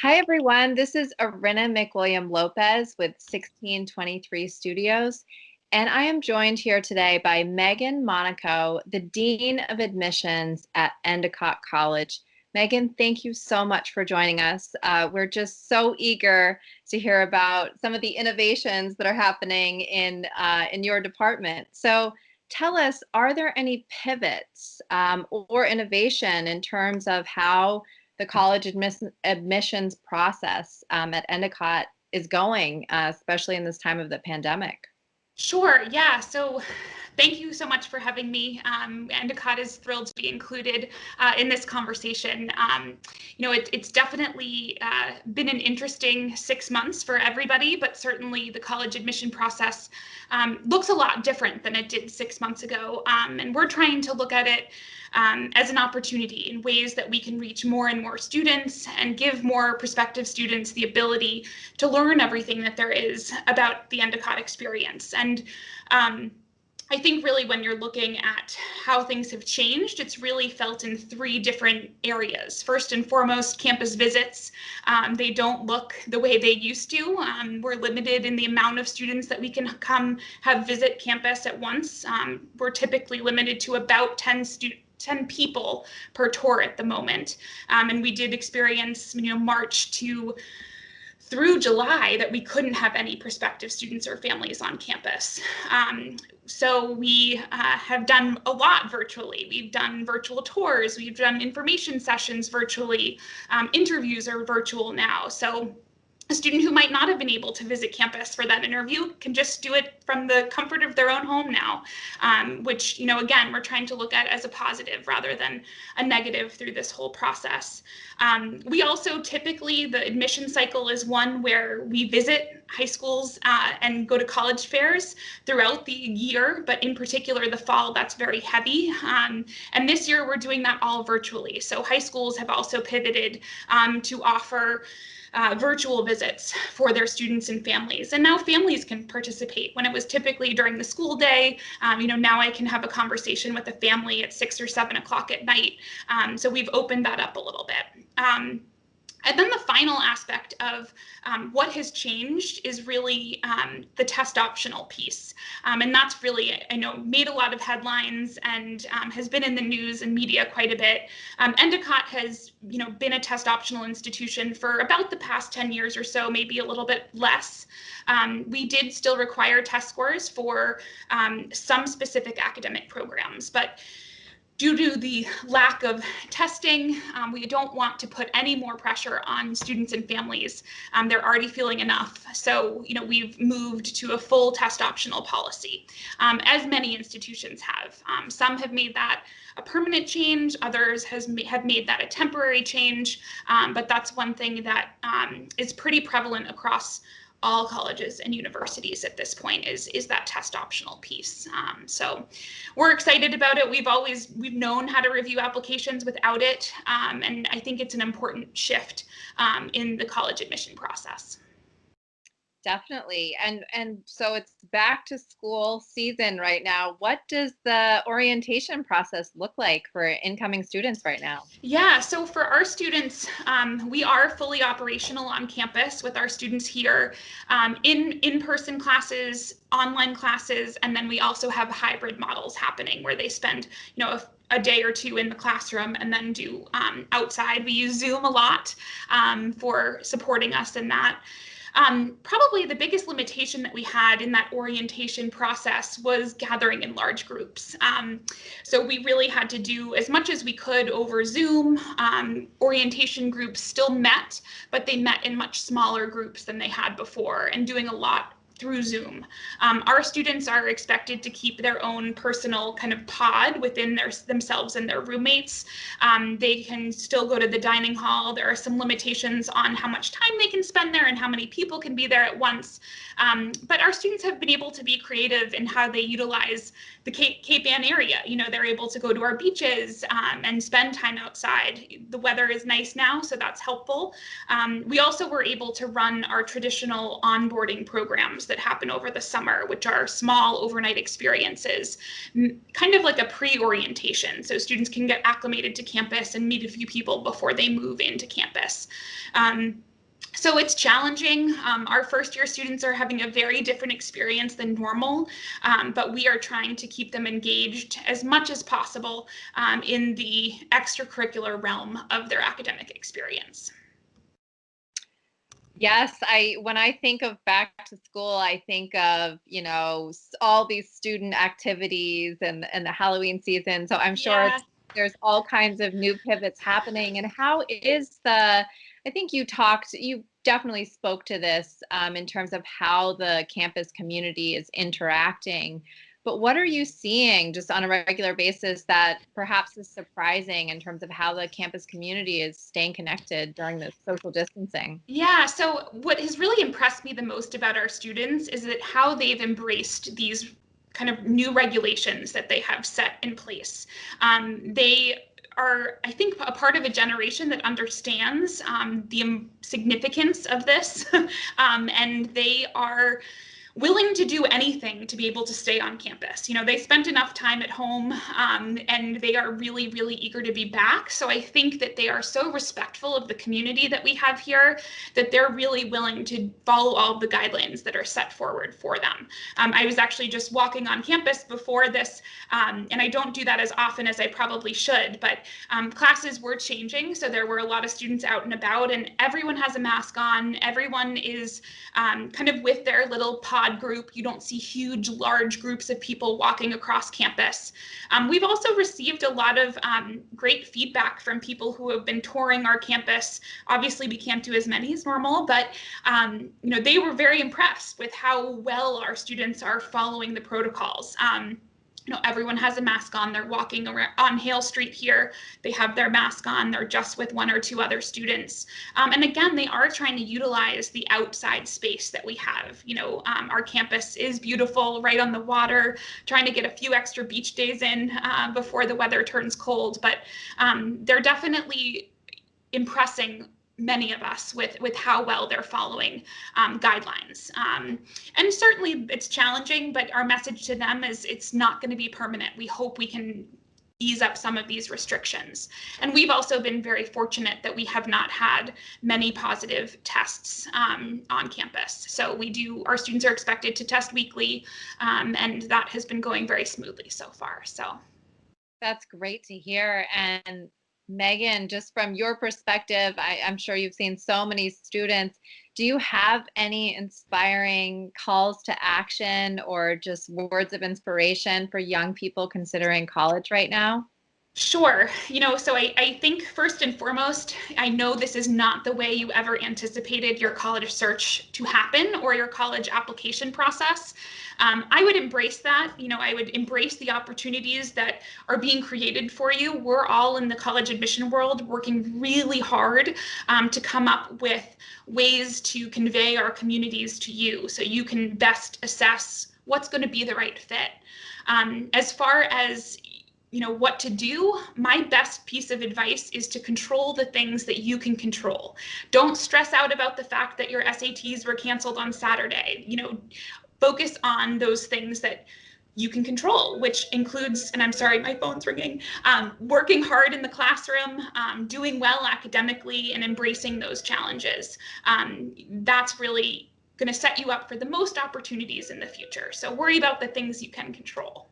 Hi, everyone. This is Erina McWilliam-Lopez with 1623 Studios, and I am joined here today by Meghan Monaco, the Dean of Admissions at Endicott College. Meghan, thank you so much for joining us. We're just so eager to hear about some of the innovations that are happening in your department. So tell us, are there any pivots or innovation in terms of how the college admissions process at Endicott is going, especially in this time of the pandemic? Sure, yeah. So thank you so much for having me. Endicott is thrilled to be included in this conversation. It's definitely been an interesting 6 months for everybody, but certainly the college admission process looks a lot different than it did 6 months ago. And we're trying to look at it as an opportunity in ways that we can reach more and more students and give more prospective students the ability to learn everything that there is about the Endicott experience. And I think really when you're looking at how things have changed, it's really felt in three different areas. First and foremost, campus visits. They don't look the way they used to. We're limited in the amount of students that we can come have visit campus at once. We're typically limited to about 10 people per tour at the moment. And we did experience, March through July that we couldn't have any prospective students or families on campus. So we have done a lot virtually. We've done virtual tours, we've done information sessions virtually, interviews are virtual now. So a student who might not have been able to visit campus for that interview can just do it from the comfort of their own home now, which, again, we're trying to look at as a positive rather than a negative through this whole process. We also typically, the admission cycle is one where we visit high schools and go to college fairs throughout the year, but in particular the fall, that's very heavy. And this year we're doing that all virtually. So high schools have also pivoted to offer virtual visits for their students and families. And now families can participate. When it was typically during the school day, now I can have a conversation with a family at 6 or 7 o'clock at night. So we've opened that up a little bit. And then the final aspect of what has changed is really the test optional piece. And that's really, I know, made a lot of headlines and has been in the news and media quite a bit. Endicott has, been a test optional institution for about the past 10 years or so, maybe a little bit less. We did still require test scores for some specific academic programs, but due to the lack of testing, we don't want to put any more pressure on students and families. They're already feeling enough. So, we've moved to a full test optional policy, as many institutions have. Some have made that a permanent change, others have made that a temporary change, but that's one thing that is pretty prevalent across all colleges and universities at this point is that test optional piece. So we're excited about it. We've known how to review applications without it. And I think it's an important shift in the college admission process. Definitely. And so it's back to school season right now. What does the orientation process look like for incoming students right now? Yeah, so for our students, we are fully operational on campus with our students here, in-person classes, online classes, and then we also have hybrid models happening where they spend, a day or two in the classroom and then do outside. We use Zoom a lot for supporting us in that. Probably the biggest limitation that we had in that orientation process was gathering in large groups. So we really had to do as much as we could over Zoom. Orientation groups still met, but they met in much smaller groups than they had before, and doing a lot through Zoom. Our students are expected to keep their own personal kind of pod within themselves and their roommates. They can still go to the dining hall. There are some limitations on how much time they can spend there and how many people can be there at once. But our students have been able to be creative in how they utilize the Cape Ann area. They're able to go to our beaches and spend time outside. The weather is nice now, so that's helpful. We also were able to run our traditional onboarding programs that happen over the summer, which are small overnight experiences, kind of like a pre-orientation. So students can get acclimated to campus and meet a few people before they move into campus. So it's challenging. Our first year students are having a very different experience than normal, but we are trying to keep them engaged as much as possible in the extracurricular realm of their academic experience. Yes, when I think of back to school, I think of, all these student activities and the Halloween season. So I'm sure Yeah. there's all kinds of new pivots happening. And how is I think you definitely spoke to this in terms of how the campus community is interacting. But what are you seeing just on a regular basis that perhaps is surprising in terms of how the campus community is staying connected during this social distancing? Yeah, so what has really impressed me the most about our students is that how they've embraced these kind of new regulations that they have set in place. They are, I think, a part of a generation that understands the significance of this, and they are willing to do anything to be able to stay on campus. They spent enough time at home, and they are really, really eager to be back. So I think that they are so respectful of the community that we have here that they're really willing to follow all of the guidelines that are set forward for them. I was actually just walking on campus before this, and I don't do that as often as I probably should, but classes were changing. So there were a lot of students out and about, and everyone has a mask on. Everyone is kind of with their little pod group. You don't see huge, large groups of people walking across campus. We've also received a lot of great feedback from people who have been touring our campus. Obviously, we can't do as many as normal, but they were very impressed with how well our students are following the protocols. Everyone has a mask on. They're walking around on Hale Street here. They have their mask on. They're just with one or two other students. And again, they are trying to utilize the outside space that we have. Our campus is beautiful, right on the water, trying to get a few extra beach days in before the weather turns cold. But they're definitely impressing many of us with how well they're following guidelines. And certainly it's challenging, but our message to them is it's not going to be permanent. We hope we can ease up some of these restrictions. And we've also been very fortunate that we have not had many positive tests on campus. So our students are expected to test weekly, and that has been going very smoothly so far. So That's great to hear. And Meghan, just from your perspective, I'm sure you've seen so many students. Do you have any inspiring calls to action or just words of inspiration for young people considering college right now? Sure. So I think first and foremost, I know this is not the way you ever anticipated your college search to happen or your college application process. I would embrace that. I would embrace the opportunities that are being created for you. We're all in the college admission world working really hard to come up with ways to convey our communities to you so you can best assess what's going to be the right fit. As far as what to do, my best piece of advice is to control the things that you can control. Don't stress out about the fact that your SATs were canceled on Saturday. Focus on those things that you can control, which includes, and I'm sorry, my phone's ringing, working hard in the classroom, doing well academically, and embracing those challenges. That's really going to set you up for the most opportunities in the future. So worry about the things you can control.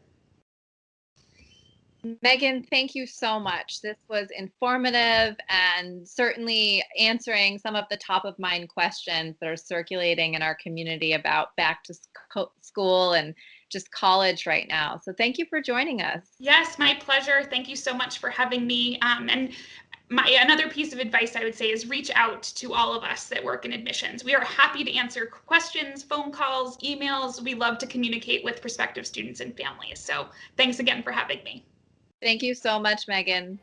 Meghan, thank you so much. This was informative and certainly answering some of the top of mind questions that are circulating in our community about back to school and just college right now. So thank you for joining us. Yes, my pleasure. Thank you so much for having me. And another piece of advice I would say is reach out to all of us that work in admissions. We are happy to answer questions, phone calls, emails. We love to communicate with prospective students and families. So thanks again for having me. Thank you so much, Meghan.